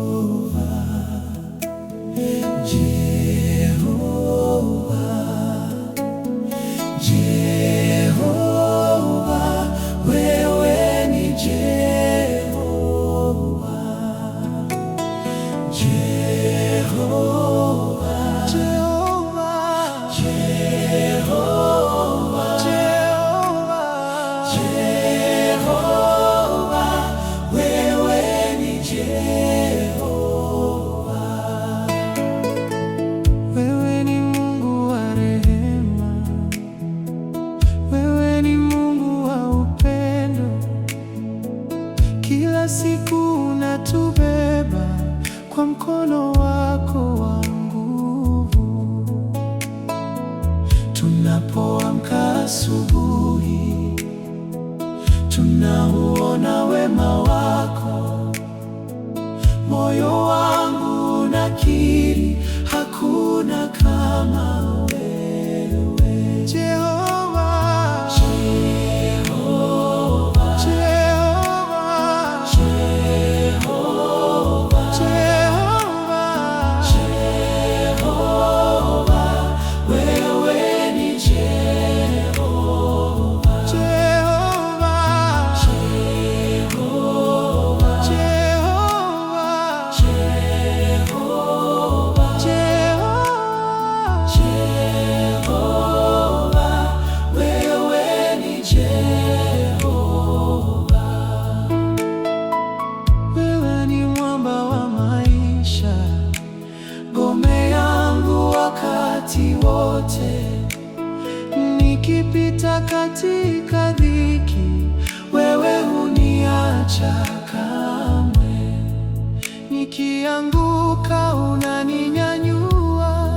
Jehovah, Jehovah, Jehovah, wewe ni Jehovah, Jehovah, Jehovah, Jehovah, Jehovah, wewe ni Jehovah. Wewe ni Mungu wa rehema, wewe ni Mungu wa upendo. Kila siku unatubeba kwa mkono wako wa nguvu. Tunapoamka asubuhi, tunauona wema wako. Moyo wangu unakiri, hakuna kama wewe. Jehovah, Jehovah, Jehovah, Jehovah, Jehovah, wewe ni Jehovah, Jehovah, Jehovah, Jehovah, Jehovah, wewe ni Jehovah. Wewe ni mwamba wa maisha, ngome yangu wakati wote. Nikipita katika dhiki, wewe huniacha kamwe. Nikianguka unaninyanyua,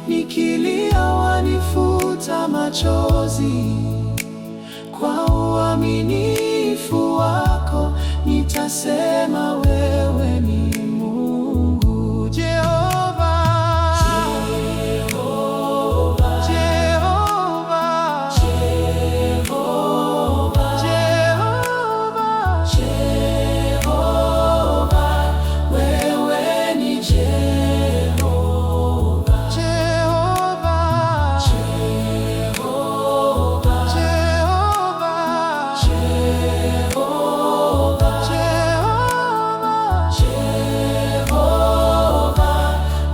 nikilia wanifuta machozi. Kwa uaminifu wako nitasema wewe ni Mungu. Jehovah, Jehovah, Jehovah, Jehovah, Jehovah, wewe ni Jehovah, Jehovah, Jehovah, Jehovah, Jehovah,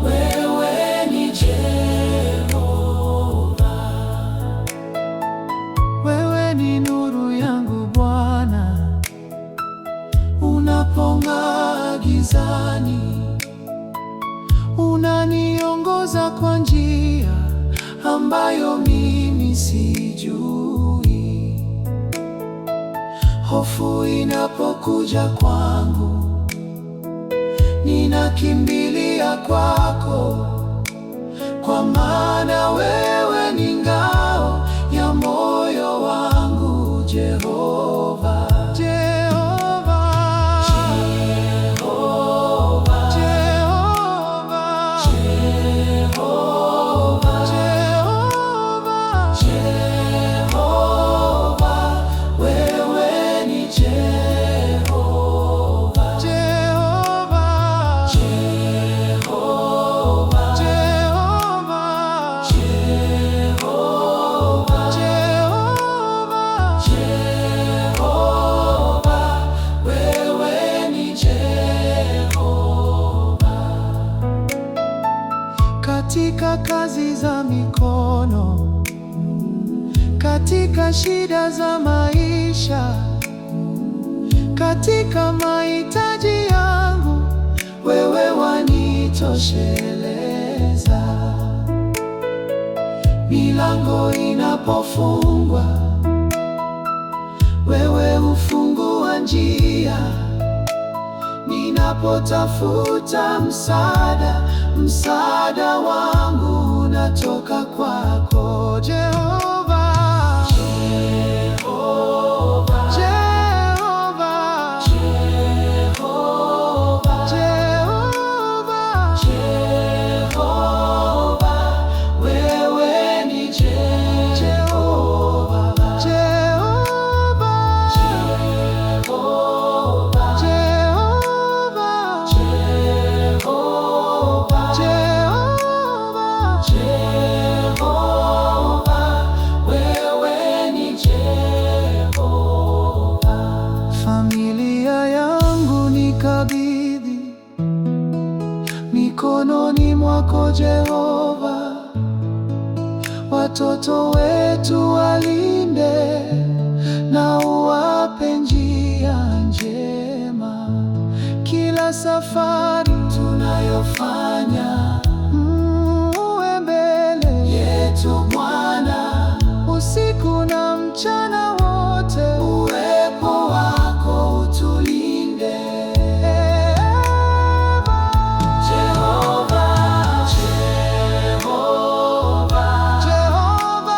wewe ni Jehovah. Wewe ni nuru yangu Bwana, unapong'aa gizani, unaniongoza kwa njia ambayo mimi sijui. Hofu inapokuja kwangu, ninakimbilia kwako, kwa maana wewe ni ngao ya moyo wangu. Jehovah, Jehovah, Jehovah, Jehovah, Jehovah, Jehovah, wewe ni Jehovah, Jehovah, Jehovah, Jehovah, Jehovah, wewe ni Jehovah. Katika kazi za mikono, katika shida za maisha, katika mahitaji yangu, wewe wanitosheleza. Milango inapofungwa, wewe hufungua njia. Ninapotafuta msaada wangu unatoka kwako. Jehovah, Jehovah, Jehovah, Jehovah, Jehovah, wewe ni Jehovah, Jehovah, Jehovah, tunajikabidhi mikononi mwako Jehova. Watoto wetu walinde na uwape njia njema kila safari tunayofanya. Uwe mbele yetu Bwana, usiku na mchana wote, uwepo wako utulinde. Jehova, Jehova, Jehova,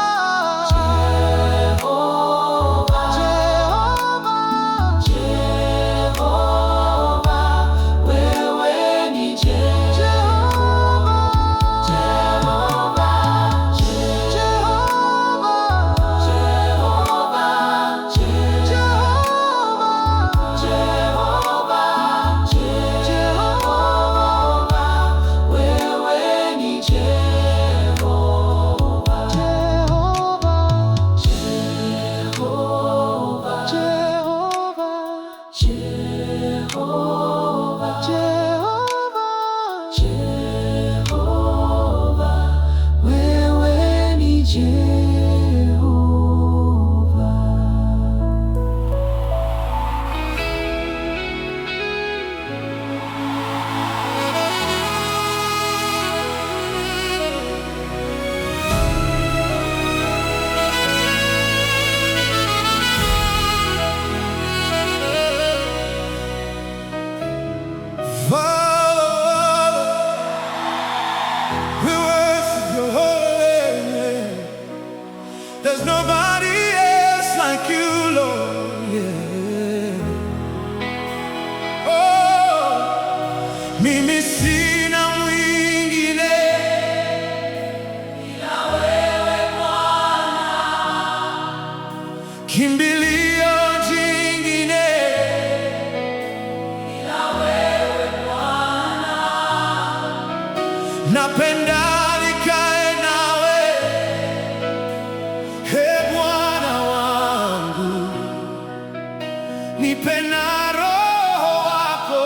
Jehova, Jehova, wewe ni Jehova, Jehova, Jehova, Jehova, Jehova, Jehova, wewe ni Jehova, Jehova, Jehova, Jehova, wewe ni Jehova. We worship your holy name. There's nobody else like you, Lord. Yeah. Oh, mimi sina mwingine ila wewe Bwana, kimbilio jingine ila wewe Bwana. Napenda nikae nawe, Ee Bwana wangu, nipe na Roho wako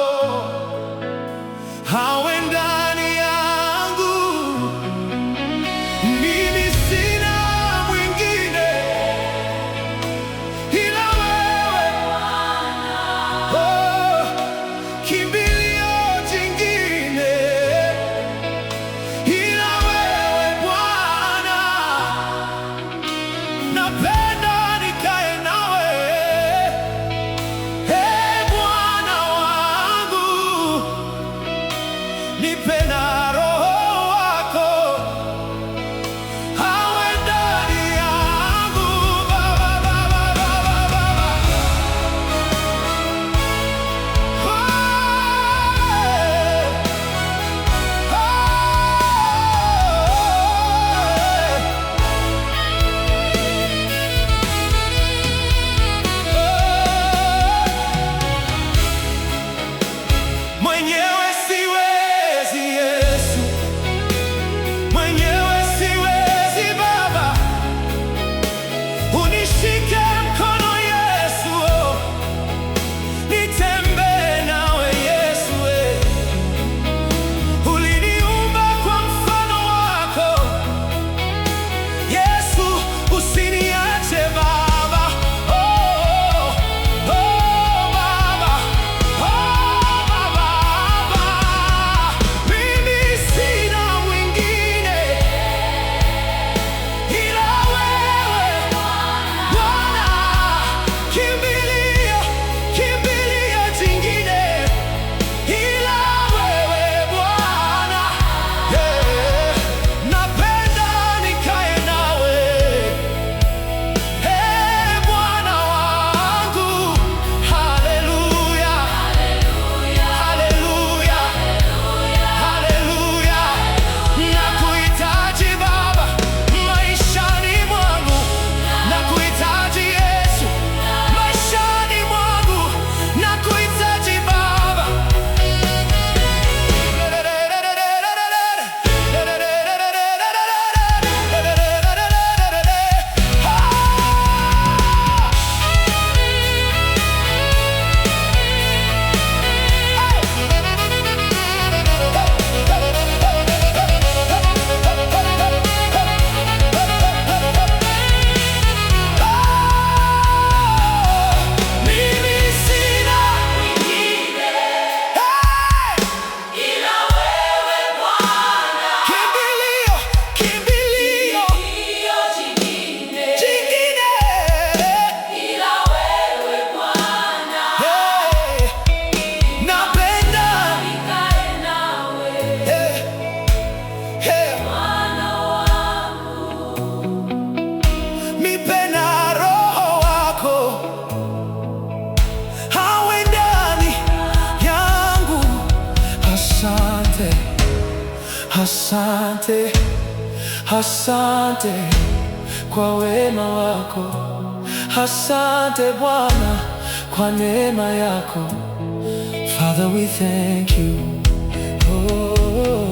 awe ndani yangu. Mimi sina mwingine ila wewe Bwana, oh, kimbilio jingine Asante, asante kwa wema wako. Asante Bwana kwa neema yako. Father, we thank you. Oh.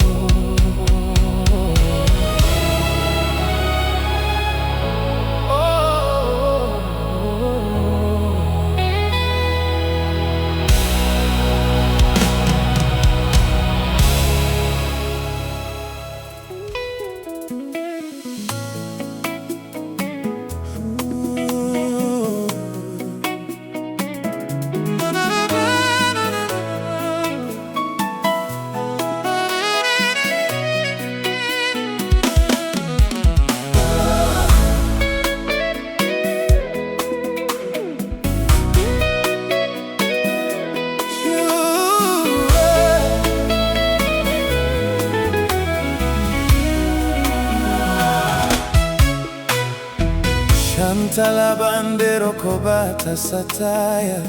Shantalabandero kobata sataya,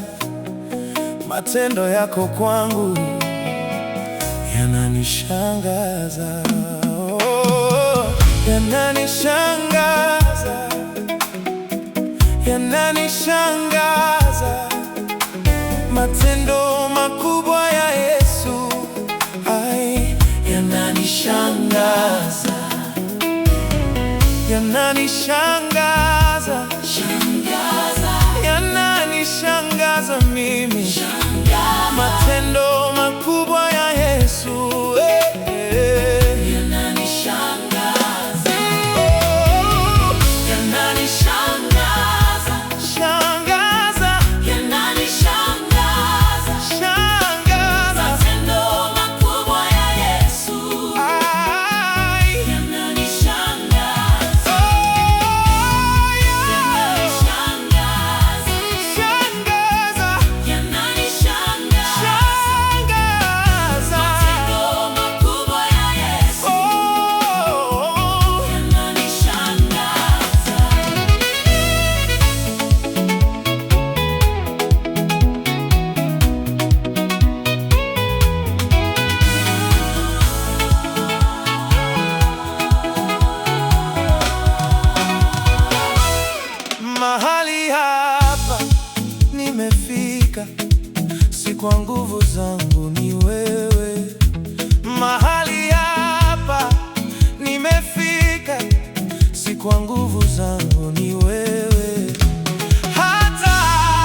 matendo yako kwangu yananishangaza, oh, yananishangaza, yananishangaza, matendo makubwa ya Yesu, ai, yananishangaza, yananishangaza, yananishangaza mimi, matendo makubwa ya Yesu, yananishangaza, yananishangaza, shangaza, yananishangaza, shangaza, matendo makubwa ya Yesu, ai, yananishangaza, mahali hapa nimefika, si kwa nguvu zangu, ni wewe. Mahali hapa nimefika, si kwa nguvu zangu, ni wewe. Hata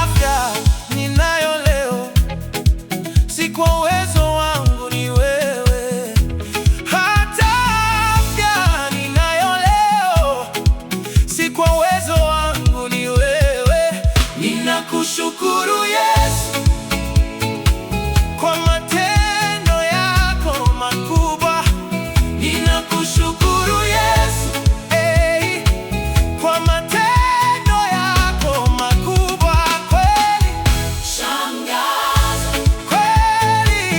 afya ninayo leo, si kwa uwezo wangu, ni wewe. Hata afya ninayo leo, si kwa uwezo wangu, ni wewe. Ninakushukuru Yesu kwa matendo yako makubwa. Ninakushukuru Yesu, kwa matendo yako makubwa. Kweli shangaza, kweli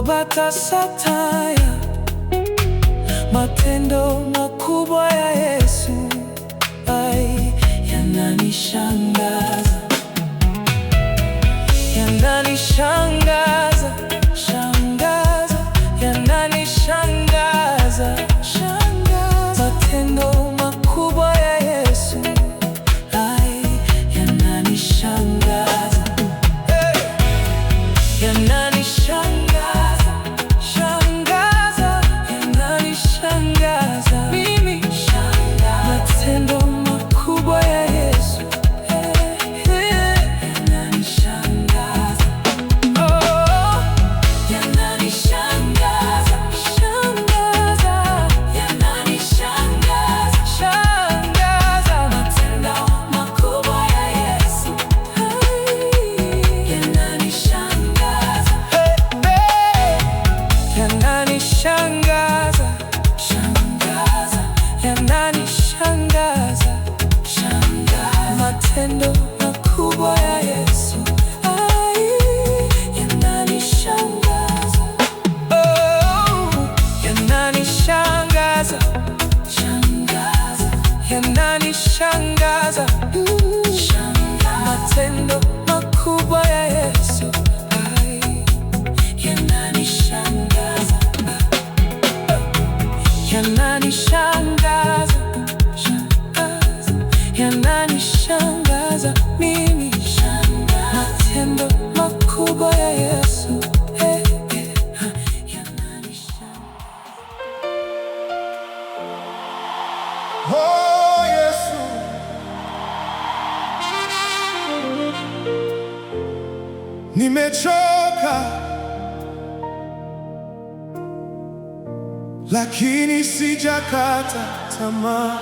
Gobata Sataya, matendo makubwa ya Yesu, ai, yananishangaza, yananishangaza, shangaza, yananishangaza, shangaza, matendo makubwa ya Yesu, ai, yananishangaza, hey! Yananishangaza, shangaza, yananishangaza, mimi shangaza, matendo makubwa ya Yesu, yananishangaza, oh, yananishangaza, shangaza, yananishangaza, shangaza, matendo makubwa ya Yesu, yananishangaza, yananishangaza, shangaza, yananishangaza, shangaza, matendo makubwa ya Yesu, ai, yananishangaza, oh, yananishangaza, shangaza, yananishangaza, shangaza, matendo makubwa ya Yesu, ai, yananishangaza, yananishangaza, shangaza, yananishangaza, mimi shangaza, matendo makubwa ya Yesu, yananishangaza. Oh, Yesu, nimechoka lakini sijakata tamaa.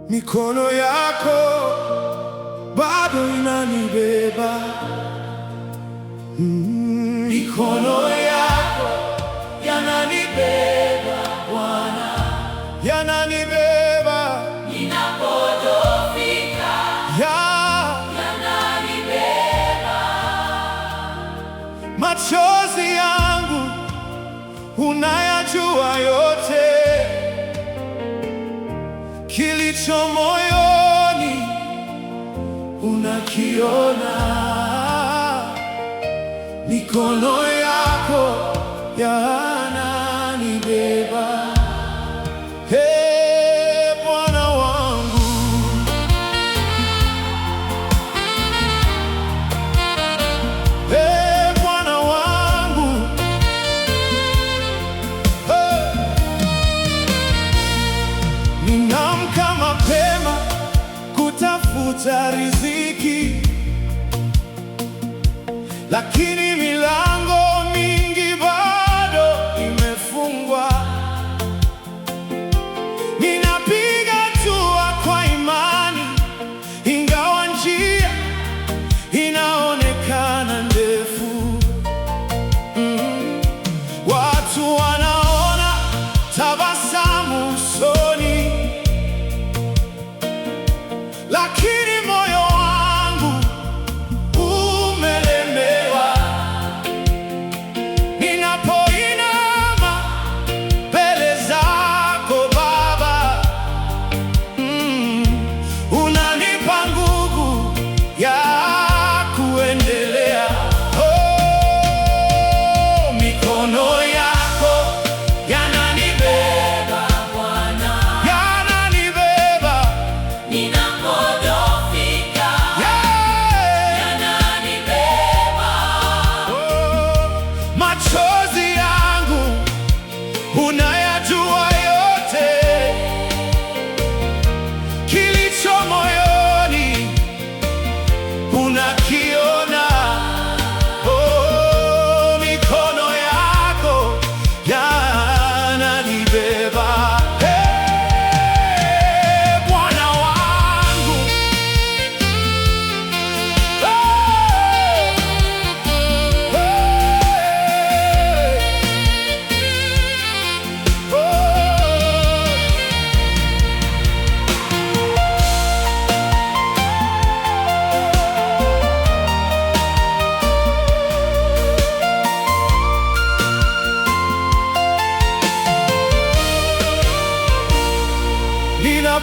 Mikono yako bado inanibeba, mikono yako yananibeba Bwana, yananibeba ninapodhoofika, yananibeba. Machozi yangu unayajua yote, kilicho moyoni unakiona. Mikono yako yananibeba, hey, Bwana wangu. Hey, Bwana wangu. Hey. Ninaamka mapema kutafuta riziki, lakini milango mingi bado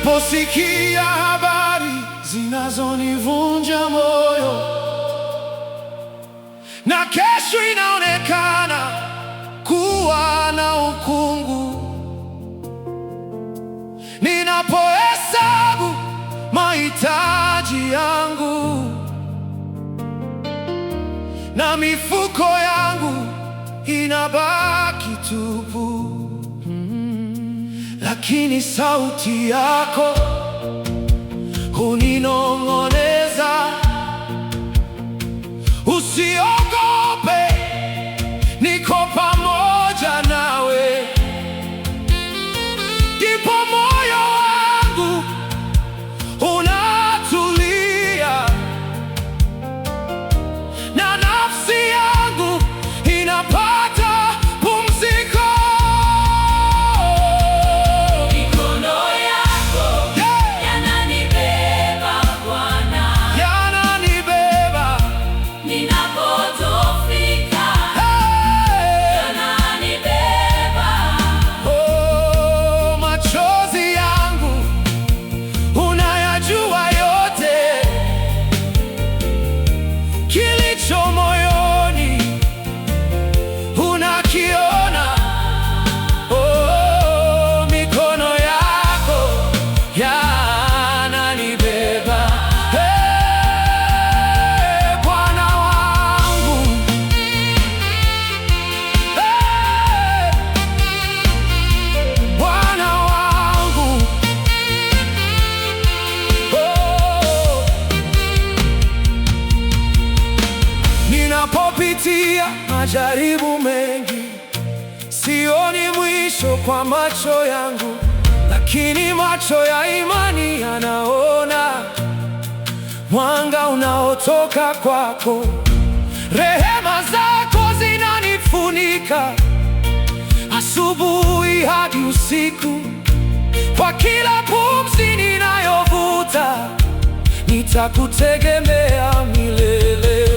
Ninaposikia habari zinazonivunja moyo na kesho inaonekana kuwa na ukungu, ninapohesabu mahitaji yangu na mifuko yangu inabaki tupu, lakini sauti yako huninong'oneza, usiogope, niko pamoja nawe. Ndipo moyo wangu unatulia na nafsi yangu inapata pumziko. Mikono yako yananibeba Bwana, Yananibeba ninapodhoofika, yananibeba. oh, machozi yangu unayajua yote, kilicho moyoni unakiona. Oh, mikono yako yananibeba. Hey, Bwana wangu. Hey, Bwana wangu. Oh, ninapopitia majaribu mengi, sioni mwisho kwa macho yangu, lakini macho ya imani yanaona mwanga unaotoka kwako. Rehema zako zinanifunika asubuhi hadi usiku. Kwa kila pumzi ninayovuta, nitakutegemea milele.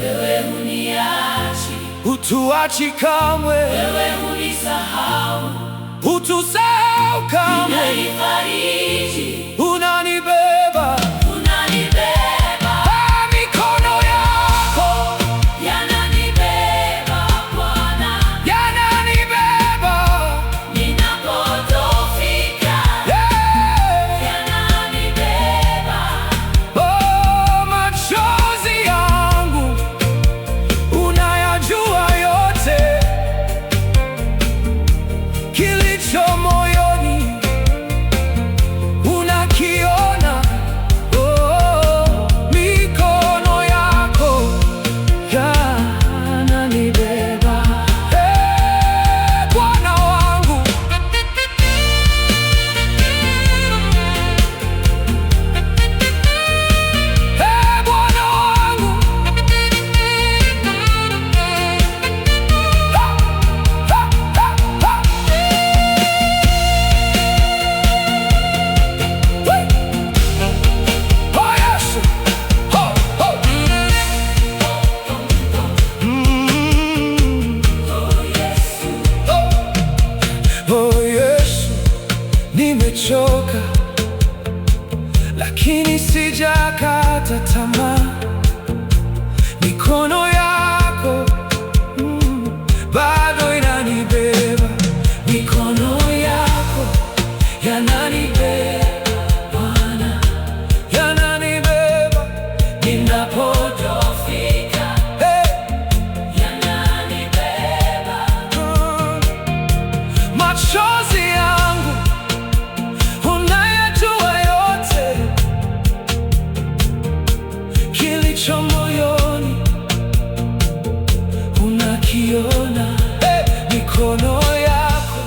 Wewe huniachi, Hutuachi kamwe, wewe hunisahau, hutusahau kamwe. unanifariji, Unanibeba, unanibeba. mikono yako Yananibeba Bwana, yananibeba. ninapodhoofika, Yeah. yananibeba. Oh, machozi yangu unayajua yote, kilicho moyoni unakiona. Oh, mikono yako yananibeba. Hey, Bwana wangu. Hey, Bwana wangu. Ha, ha, ha, ha. Wee. Oh, Yesu. Oh, oh. Oh, Yesu, nimechoka lakini sijakata tamaa. Mikono yako bado inanibeba, mikono yako yananibeba Bwana, yananibeba Ninapodhoofika, hey. yananibeba. Machozi yangu unayajua yote, kilicho moyoni unakiona. Hey, mikono yako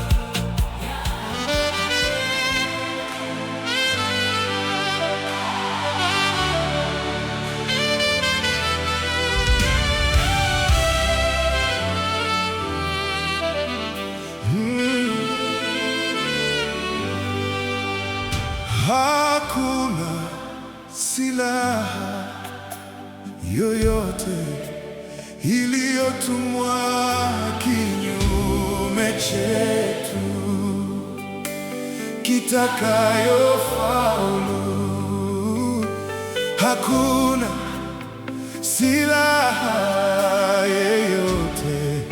hakuna silaha yoyote iliyotumwa kinyume chetu itakayofaulu. Hakuna silaha yeyote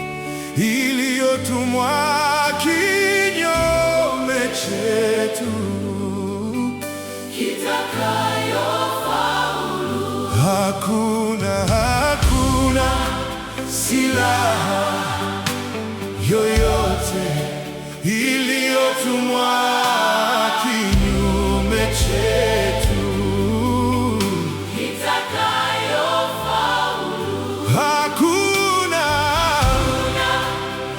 iliyotumwa kinyume chetu kitakayofaulu. Hakuna silaha yoyote iliyotumwa kinyume chetu kitakayofaulu. Hakuna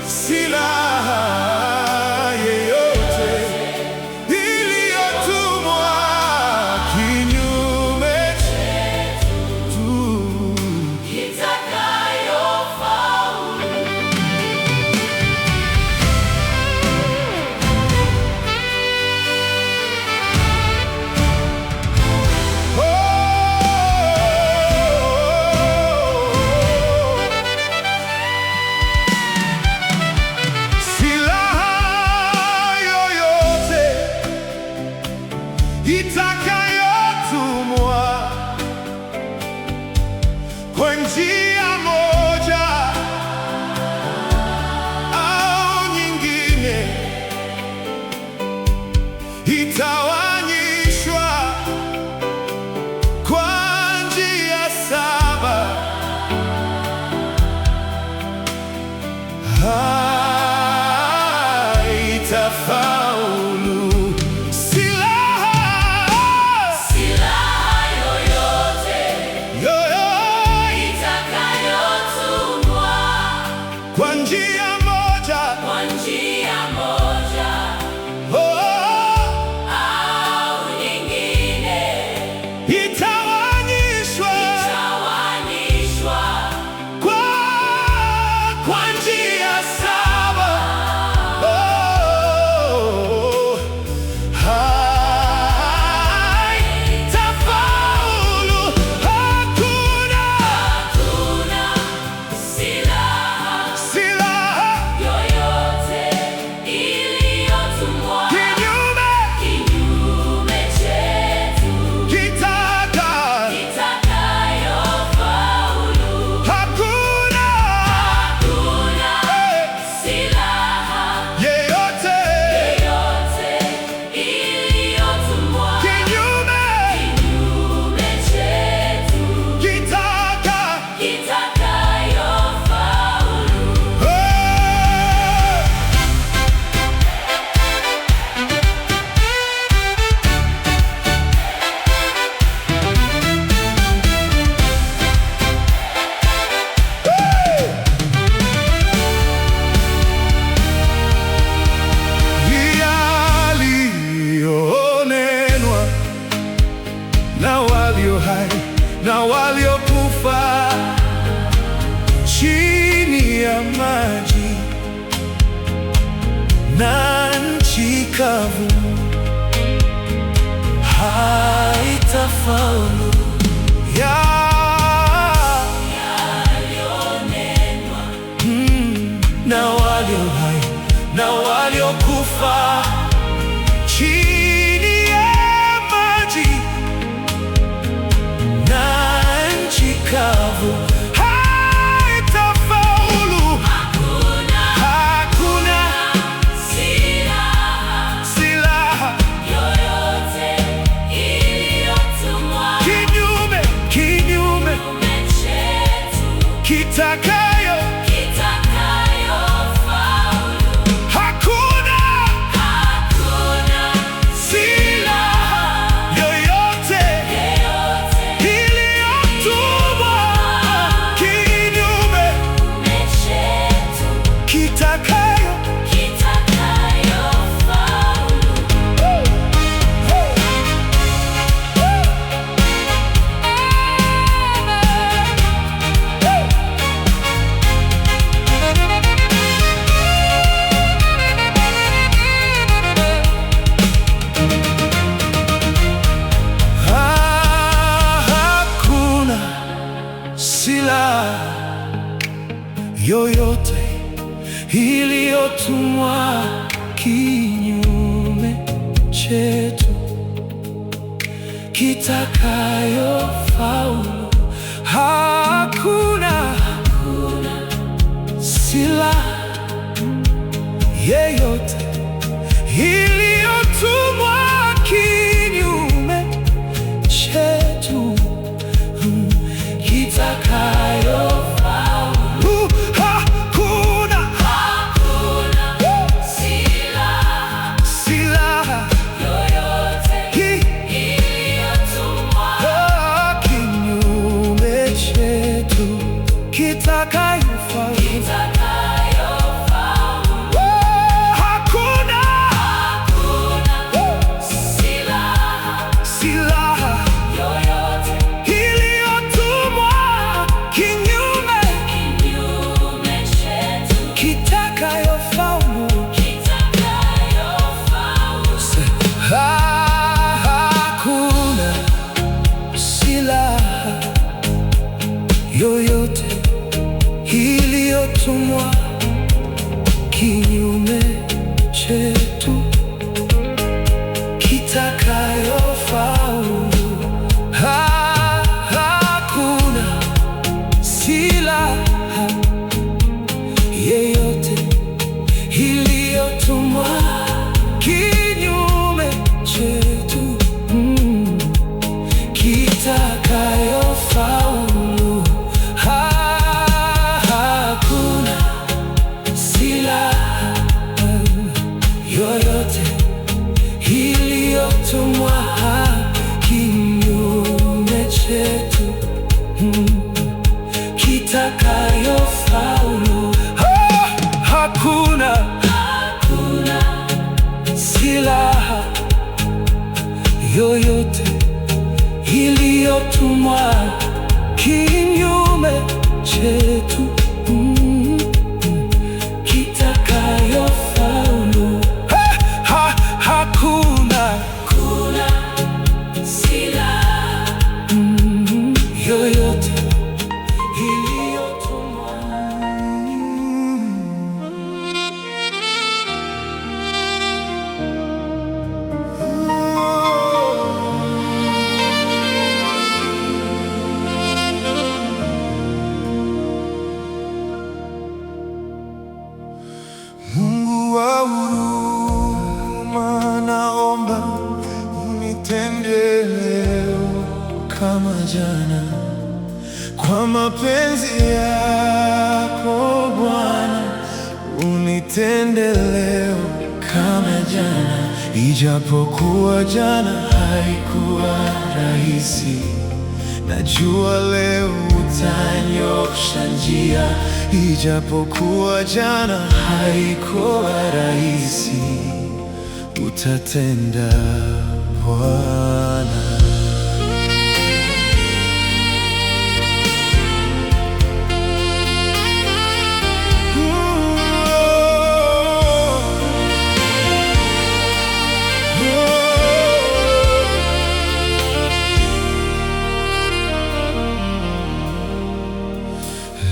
silaha yeyote iliyotumwa kinyume chetu kitakayofaulu. Itakayotumwa kwa njia moja au nyingine, itawanyishwa kwa njia saba. Haitafaulu. Kwa njia moja au nyingine, itawanyishwa kwa njia saba. Haitafaulu. Hakuna silaha yoyote iliyotumwa kinyume chetu kitakayofaulu. Hakuna silaha yeyote iliyotumwa kinyume chetu kitakayofaulu. Yaliyonenwa na walio hai na waliokufa chini ya maji na nchi kavu, haitafaulu. Yaliyonenwa Na walio hai na waliokufa chini ya maji na nchi kavu, haitafaulu. Hakuna silaha yoyote iliyotumwa kinyume chetu kitakayofaulu. Hakuna silaha yoyote iliyotumwa kinyume chetu kitakayofaulu. Hakuna silaha yoyote iliyotumwa kinyume chetu chetu kitakayofaulu. Hakuna silaha yeyote iliyotumwa kinyume chetu kitakayofaulu. Silaha yoyote iliyotumwa kinyume chetu kitakayofaulu. Yoyote iliyotumwa kinyume chetu kitakayofaulu. Hakuna silaha yeyote iliyotumwa kinyume chetu kitakayofaulu. Hakuna silaha yoyote iliyotumwa kinyume chetu kitakayofaulu. Hakuna silaha yoyote iliyotumwa kinyume chetu kitakayofaulu. Hakuna silaha yoyote iliyotumwa. Mungu wa huruma, naomba unitende leo kama jana, kwa mapenzi yako Bwana. Unitende leo kama jana, ijapokuwa jana haikuwa rahisi. Najua leo utanyosha njia, ijapokuwa jana haikuwa rahisi. Utatenda Bwana.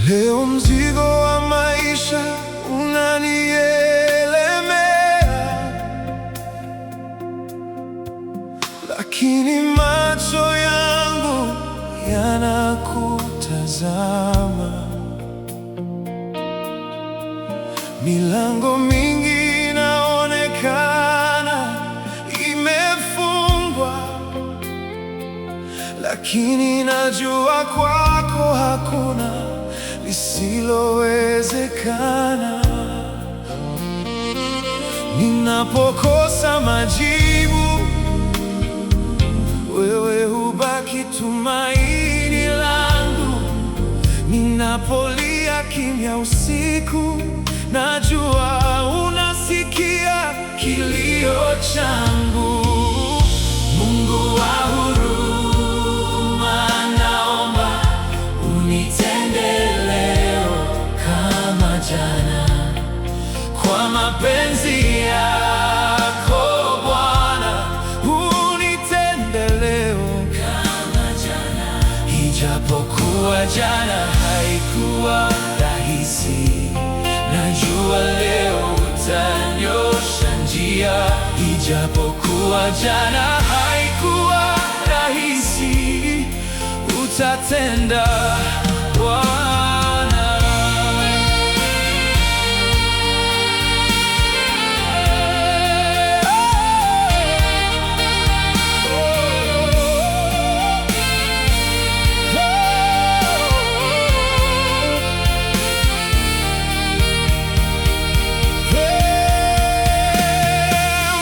Leo mzigo wa maisha unanielemea, lakini macho yangu yanakutazama. Milango mingi inaonekana imefungwa, lakini najua kwako hakuna lisilowezekana. Ninapokosa majibu, wewe hubaki tumaini langu. Ninapolia kimya usiku, najua unasikia kilio changu. Mungu wa huruma, naomba unitende leo kama jana, kwa mapenzi yako Bwana. Unitende leo kama jana, ijapokuwa jana haikuwa rahisi. Najua leo utanyosha njia, Ijapokuwa jana haikuwa rahisi, utatenda Bwana.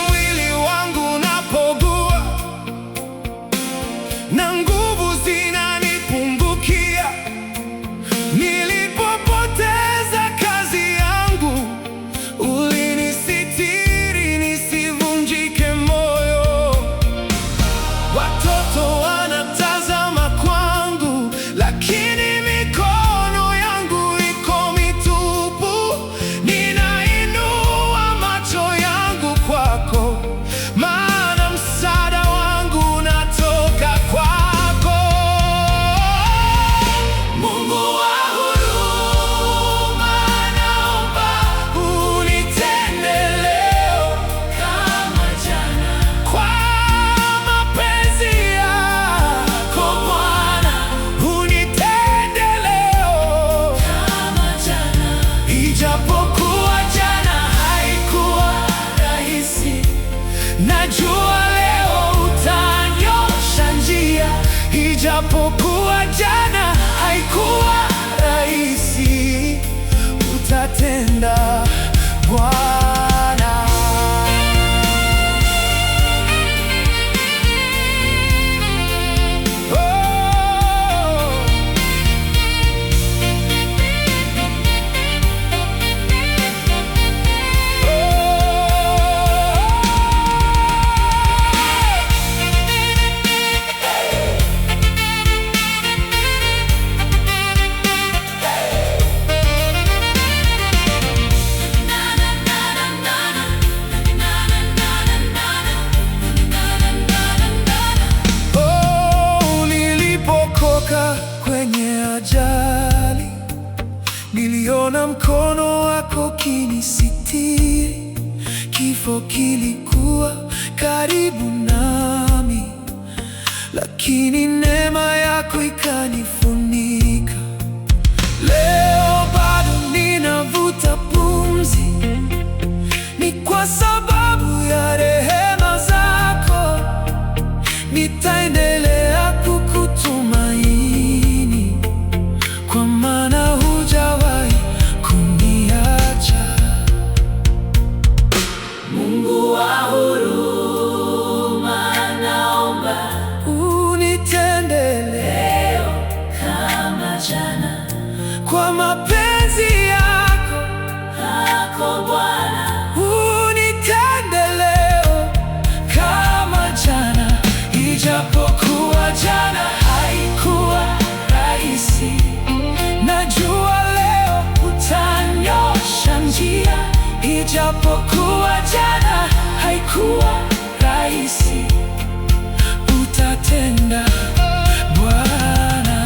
Mwili wangu unapogua na nguvu zinanipungukia, nilipopoteza kazi yangu, ulinisitiri nisivunjike moyo. Watoto wanatazama kwangu, lakini mikono yangu iko mitupu. Ninainua macho yangu kwako, maana msaada wangu unatoka kwako. Mungu wa huruma, naomba unitende leo kama jana, kwa mapenzi yako Bwana. Unitende leo kama jana, ijapokuwa jana haikuwa rahisi, najua leo utanyosha njia. Ijapokuwa jana haikuwa rahisi, utatenda Bwana. Nilipokoka kwenye ajali, niliona mkono wako kinisitiri. Kifo kilikuwa karibu nami, lakini neema yako ikanifunika. Leo bado ninavuta pumzi, ni kwa sababu ya rehema zako. Nitaendelea kukutumaini, kwa maana hujawahi kuniacha. Mungu wa huruma, naomba unitende leo kama jana, kwa mapenzi yako Bwana. Unitende leo kama jana, ijapokuwa jana haikuwa rahisi, najua leo utanyosha njia. Ijapokuwa jana haikuwa rahisi, utatenda Bwana.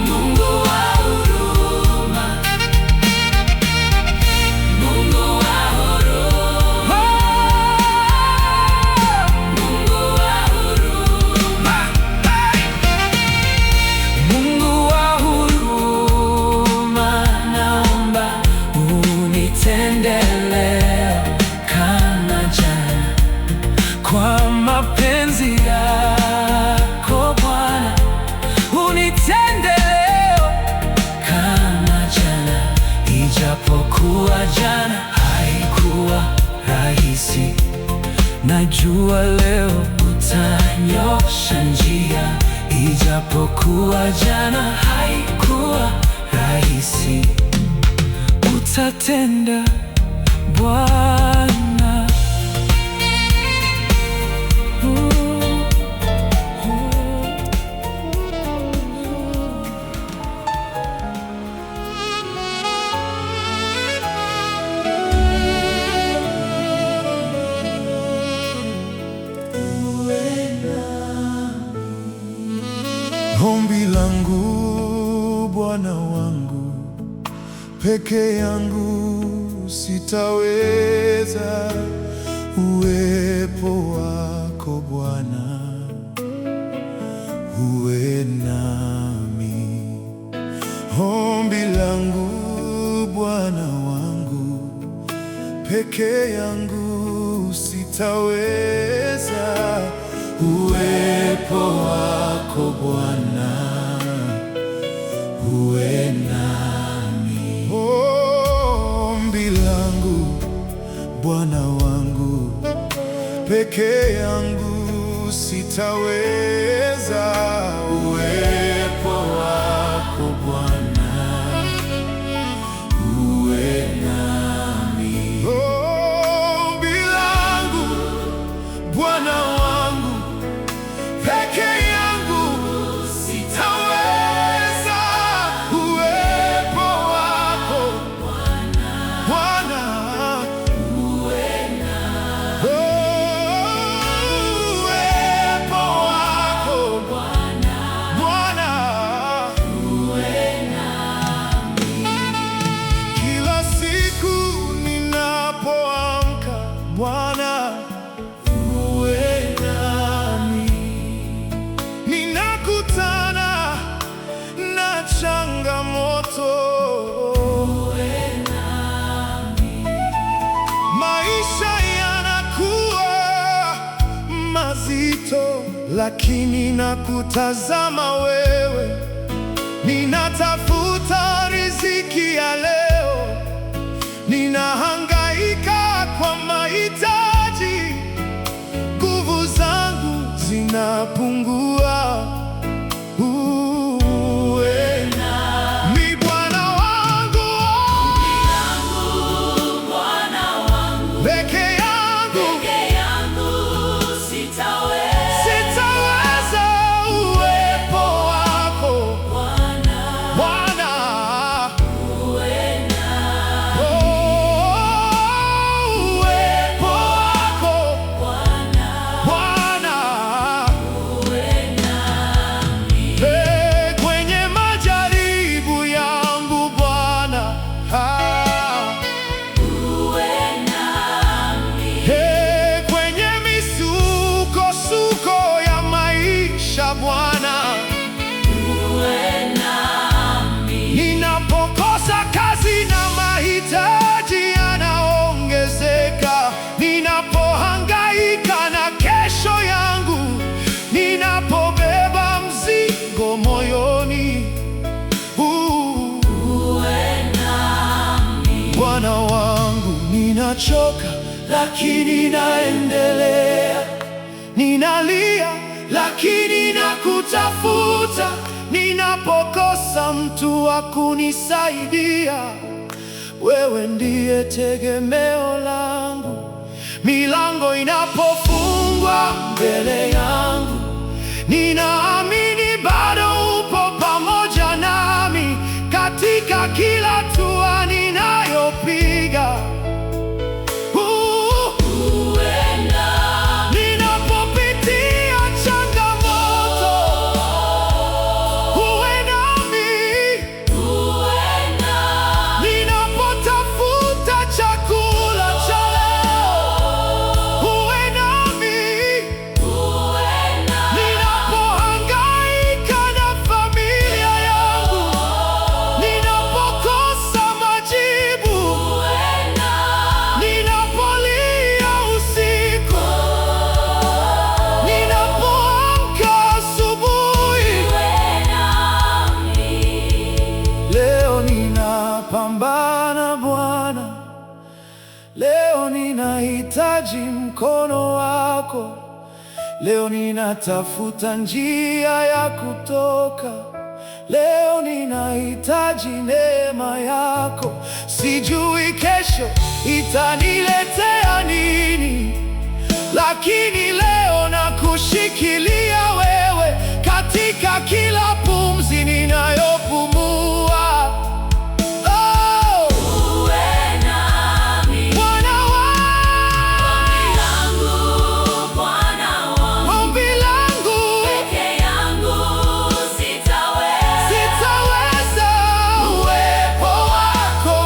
Mungu wa huruma, Mungu wa huruma, Mungu wa huruma, Mungu wa huruma, naomba unitende leo kama jana, kwa mapenzi yako Bwana. Unitende leo kama jana, ijapokuwa jana haikuwa rahisi, najua leo utanyosha njia. Ijapokuwa jana haikuwa rahisi, utatenda Bwana. Ombi langu Bwana wangu, peke yangu sitaweza. Uwepo wako Bwana uwe nami. Ombi langu Bwana wangu, peke yangu sitaweza. Uwepo wako Bwana uwe nami. Ombi langu Bwana wangu, peke yangu sitaweza. Uwepo wako Bwana uwe nami. Ombi langu Bwana wangu, peke yangu sitaweza. Uwepo wako Bwana uwe nami. Uwepo wako Bwana uwe nami. Kila siku ninapoamka Bwana uwe nami. Ninakutana na changamoto, uwe nami. Maisha yanakuwa mazito, lakini nakutazama wewe. Ninatafuta riziki ya leo, ninahangaika kwa mahitaji, nguvu zangu zinapungua. Uwe nami Bwana wangu, peke yangu sitaweza. Uwepo wako Bwana uwe nami. Uwepo wako Bwana kwenye majaribu yangu Bwana kwenye misukosuko ya maisha Bwana ninapokosa kazi na mahitaji yanaongezeka, ninapohangaika na kesho yangu, ninapobeba mzigo moyoni, Bwana wangu, ninachoka lakini naendelea, ninalia lakini nakutafuta. Ninapokosa mtu wa kunisaidia, wewe ndiye tegemeo langu. Milango inapofungwa mbele yangu, ninaamini bado upo pamoja nami katika kila hatua ninayopiga. Ninapopitia changamoto, uwe nami. Ninapotafuta chakula cha leo, uwe nami. Ninapohangaika na familia yangu, ninapokosa majibu, ninapolia usiku, ninapoamka asubuhi, leo ninapambana Bwana, leo ninahitaji mkono wako, leo ninatafuta njia ya kutoka, leo ninahitaji neema yako. Sijui kesho itaniletea nini, lakini leo nakushikilia wewe katika kila pumzi ninayopumua. Sitaweza. Uwepo wako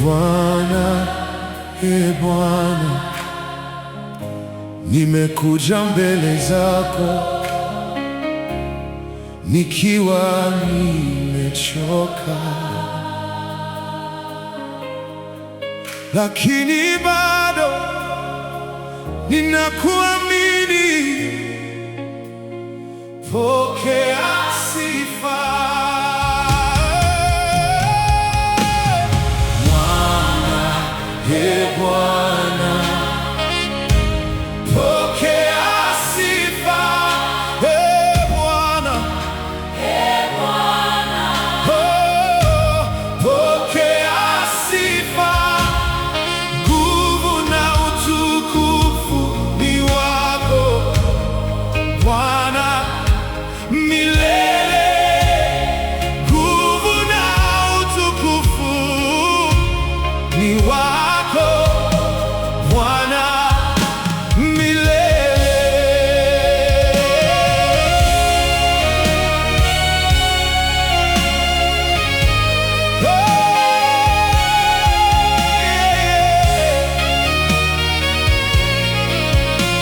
Bwana, Bwana, nimekuja mbele zako nikiwa nimechoka, lakini bado ninakuamini. Pokea sifa. Bwana, Bwana, pokea sifa. Bwana, oh, pokea sifa. Nguvu na utukufu ni wako Bwana milele. Nguvu na utukufu ni wako Bwana milele. Oh, yeah.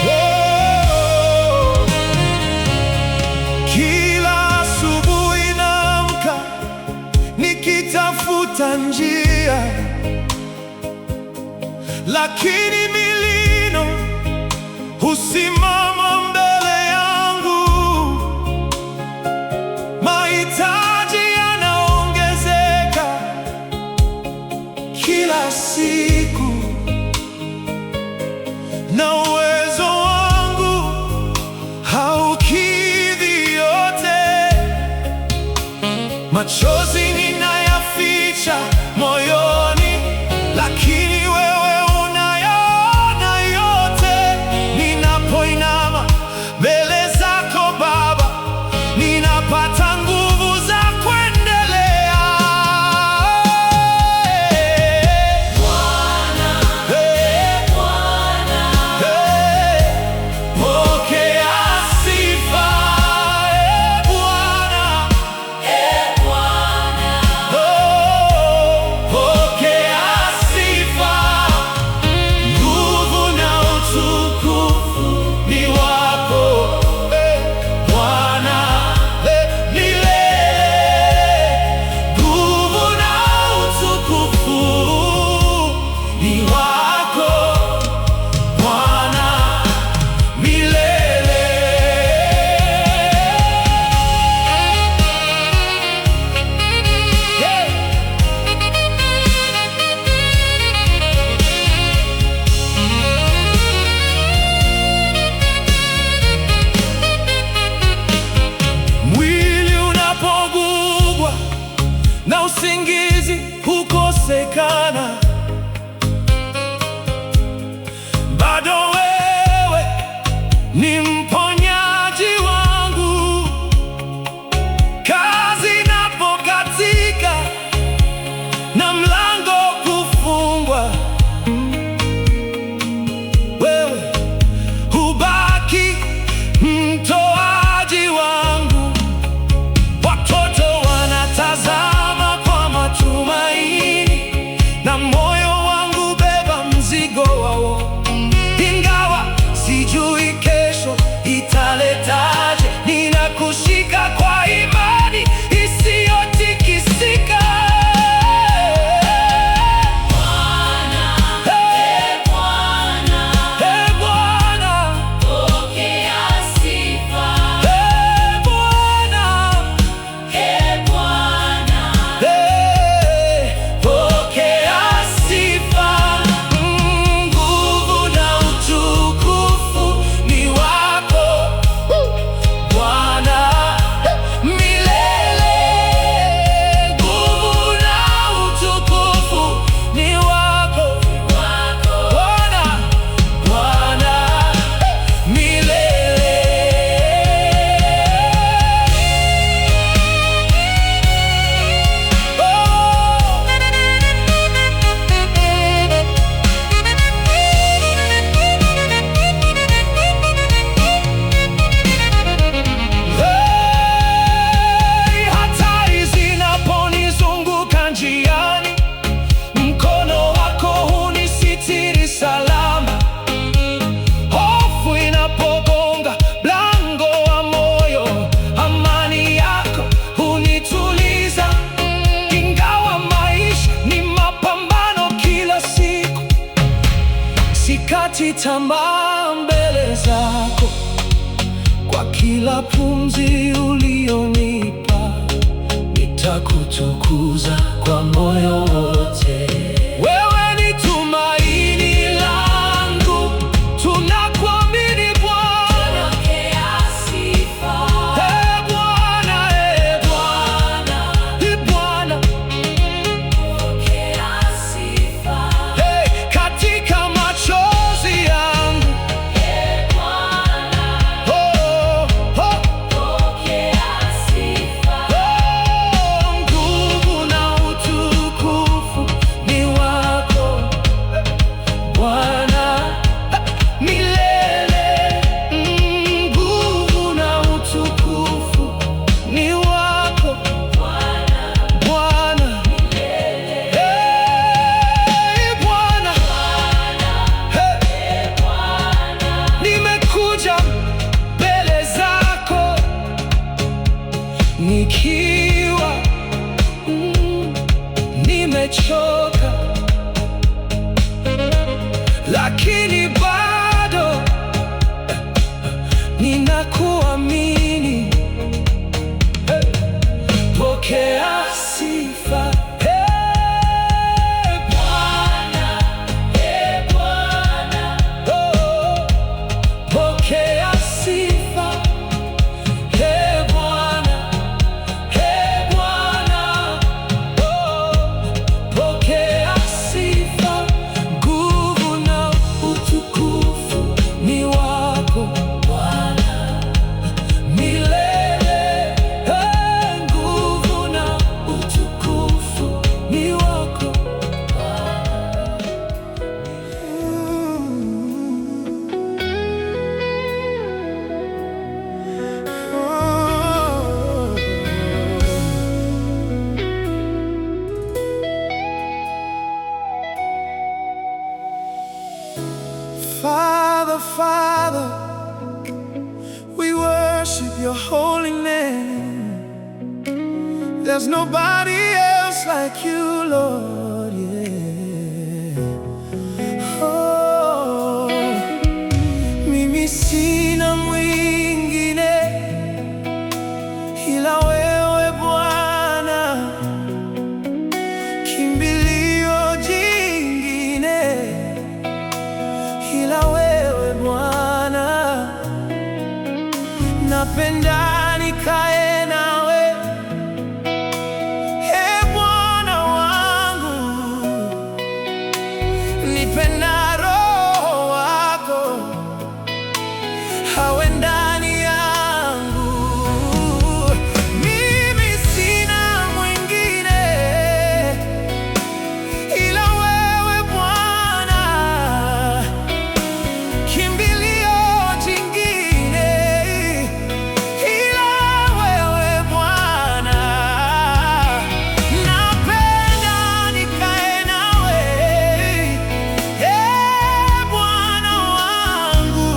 Oh. Kila asubuhi naamka nikitafuta njia, lakini milima husimama mbele yangu. Mahitaji yanaongezeka kila siku, na uwezo wangu haukidhi yote. Machozi ninayaficha moyoni, lakini wewe unayaona yote. Ninapoinama mbele zako Baba, ninapata nguvu za kuendelea. Bwana, Bwana, pokea sifa. Bwana, oh, pokea sifa. Nguvu na utukufu ni wako Bwana milele. Nguvu na utukufu ni wako Bwana milele. Yeah. Mwili unapogubwa na usingizi hukosekana, bado wewe ni mponyaji wangu. Kazi inapokatika na mlango kufungwa, wewe hubaki mtoaji wangu. Watoto wanatazama kwa matumaini, na moyo wangu beba mzigo wao. Ingawa sijui kesho italetaje, ninakushika kwa imani isiyotikisika. Bwana, Bwana, pokea sifa. Bwana, pokea sifa. Nguvu na utukufu pumzi ulionipa, nitakutukuza kwa moyo wote. Wewe ni tumaini langu, tunakuamini Bwana. Pokea sifa. Ee Bwana, ee Bwana, ee Bwana. Pokea sifa. Hey, katika machozi yangu, Ee Bwana. oh, oh, Pokea sifa. oh, nguvu na utukufu ni wako Bwana milele. Nguvu na utukufu ni wako Bwana milele. Hey, Bwana, hey, nimekuja mbele zako nikiwa nimechoka, lakini bado ninakuamini. Hey, pokea sifa. Hey, Bwana, Ee Bwana. oh, pokea sifa. Hey, Bwana, hey, Bwana, oh, pokea sifa. Nguvu na utukufu ni wako Bwana milele. Hey, nguvu na utukufu ni wako. Father, Father, we worship your holy name. There's nobody else like you, Lord, yeah. Oh, mimi sina mwingine ila wewe Bwana, kimbilio jingine ila wewe Bwana. Napenda nikae nawe, Ee Bwana wangu, nipe na Roho wako awe ndani yangu. Mimi sina mwingine ila wewe Bwana, kimbilio jingine ila wewe Bwana. Napenda nikae nawe, Ee Bwana wangu,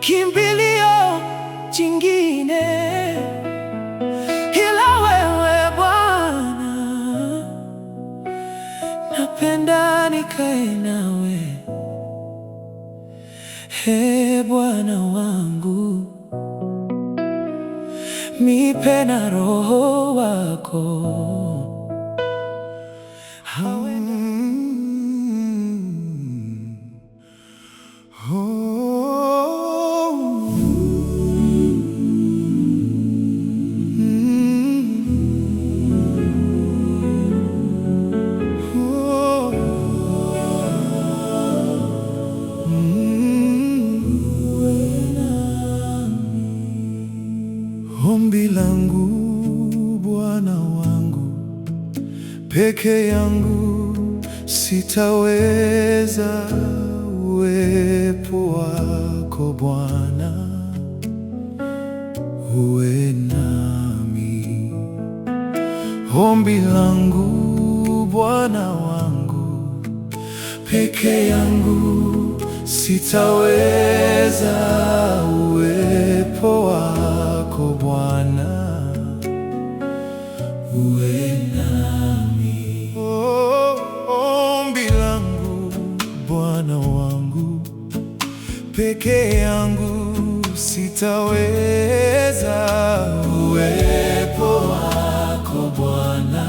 kimbilio jingine ila wewe Bwana. Napenda nikae nawe, Bwana wangu, nipe na Roho wako. Ombi langu Bwana wangu, peke yangu sitaweza, uwepo wako Bwana uwe nami. Ombi langu Bwana wangu, peke yangu sitaweza, uwepo wako Bwana uwe nami. Ombi langu Bwana wangu, peke yangu sitaweza, uwepo wako Bwana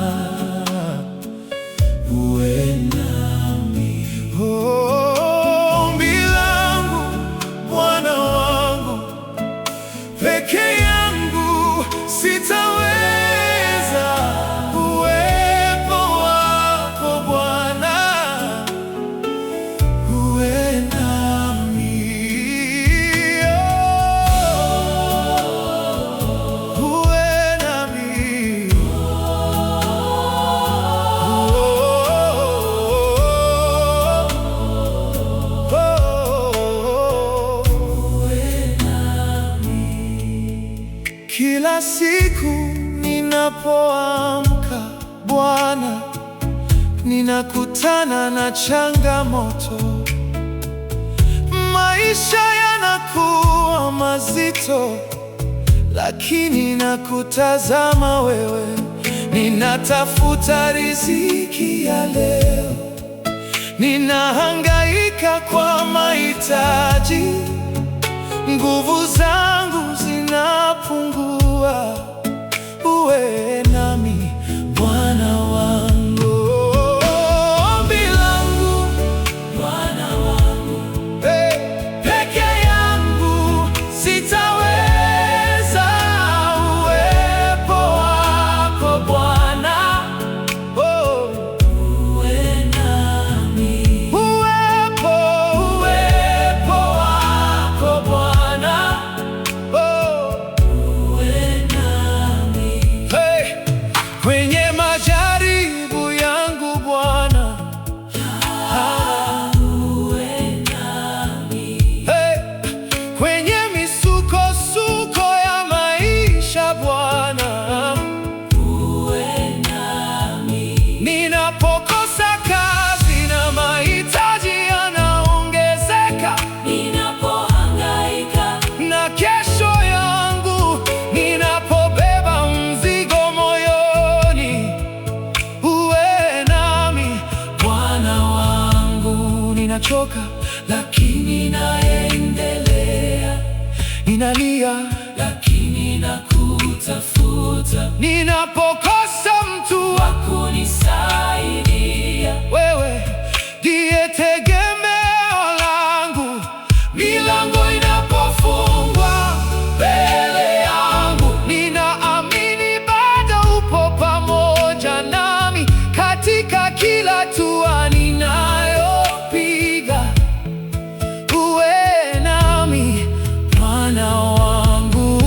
uwe nami. Ombi langu Bwana wangu, peke yangu sitaweza, uwepo wako Bwana uwe nami. Uwe nami. Kila siku ninapoamka Bwana, ninakutana na changamoto. Maisha yanakuwa mazito, lakini nakutazama wewe. Ninatafuta riziki ya leo, ninahangaika kwa mahitaji, nguvu zangu zinapungua. Uwe nami Bwana wangu. Ombi langu Bwana wangu, peke yangu sitaweza, uwepo wako Bwana uwe nami. Uwepo wako Bwana kwenye majaribu yangu Bwana, uwe nami. Kwenye misukosuko ya maisha Bwana, uwe nami. Ninapokosa kazi na mahitaji yanaongezeka, ninapohangaika na kesho yangu, ninapobeba mzigo moyoni, uwe nami Bwana wangu. Ninachoka lakini naendelea, ninalia lakini nakutafuta. Ninapokosa mtu wa kunisaidia, wewe ndiye tegemeo langu. Milango inapofungwa mbele yangu, ninaamini bado upo pamoja nami katika kila hatua ninayopiga. Uwe nami Bwana wangu.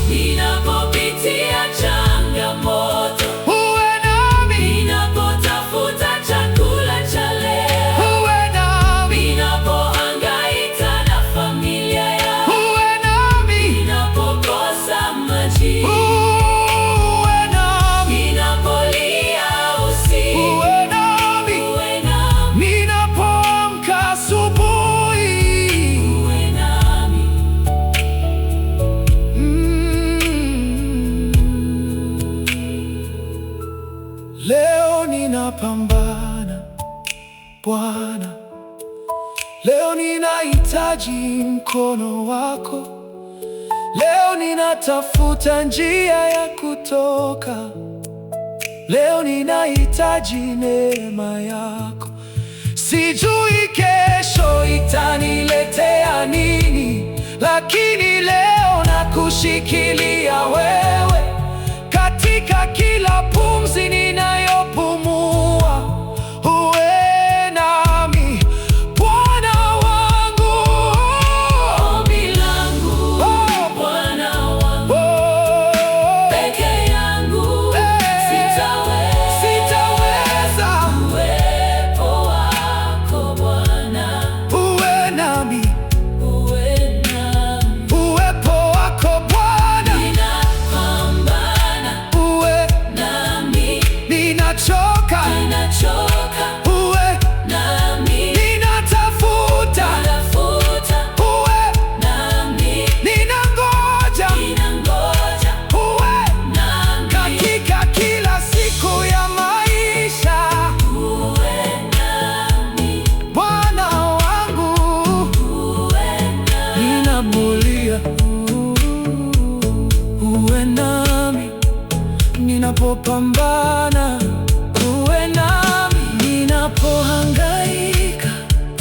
Ninapopitia changamoto, uwe nami ninahitaji mkono wako. Leo ninatafuta njia ya kutoka. Leo ninahitaji neema yako. Sijui kesho itaniletea nini, lakini leo nakushikilia wewe. Katika kila pumzi ninayopumua, uwe nami Bwana wangu. Ombi langu, Bwana wangu, peke yangu sitaweza. Uwepo wako Bwana, Uwe nami, uwe nami. uwepo wako Bwana. Ninapambana Uwe nami, ninachoka, uwe nami, ninatafuta, uwe nami, ninangoja, uwe nami, katika kila siku ya maisha. uwe nami, Bwana wangu, ninamulia, uwe nami ninapopambana, uwe nami ninapohangaika,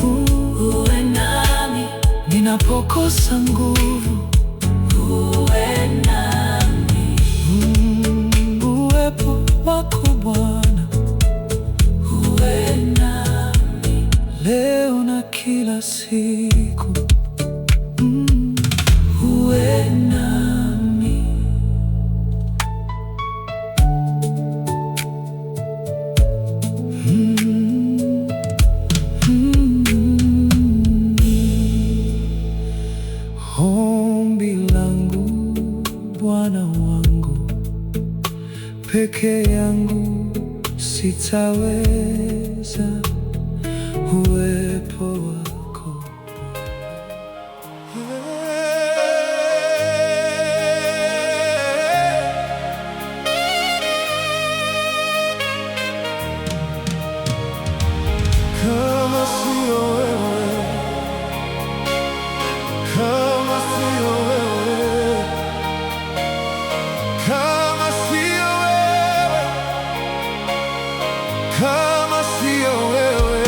uwe nami, ninapokosa nguvu, uwe nami, uwepo wako Bwana, uwe nami, leo na kila siku. uwe nami. Ombi langu Bwana wangu, peke yangu sitaweza. Uwepo wako kama sio wewe, kama sio wewe, kama sio wewe, kama sio wewe,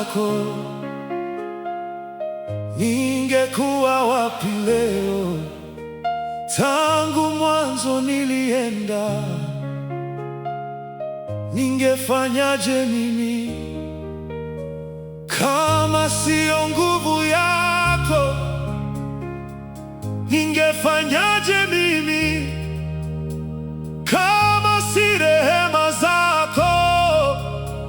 zako, ningekuwa wapi leo? Tangu mwanzo nilienda, ningefanyaje mimi kama sio nguvu yako? Ningefanyaje mimi kama si rehema zako?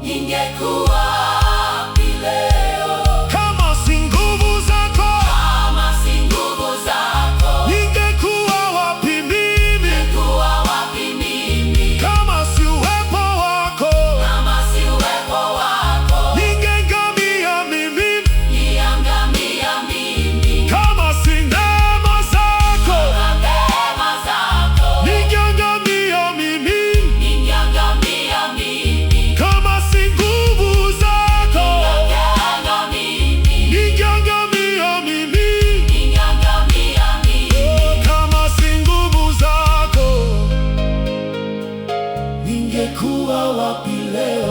Ningekuwa wapi leo? Kama si nguvu zako, Kama si nguvu zako, ningekuwa wapi mimi? ningekuwa wapi mimi? Kama si uwepo wako, Kama si uwepo wako, ningeangamia mimi. niangamia mimi. Kama si neema zako, Kwa neema zako, ningeangamia mimi. niangamia mimi. Kama si nguvu zako, Niangamia mimi. ningeangamia mimi. Niangamia mimi. Kama si nguvu zako, ningekuwa wapi leo?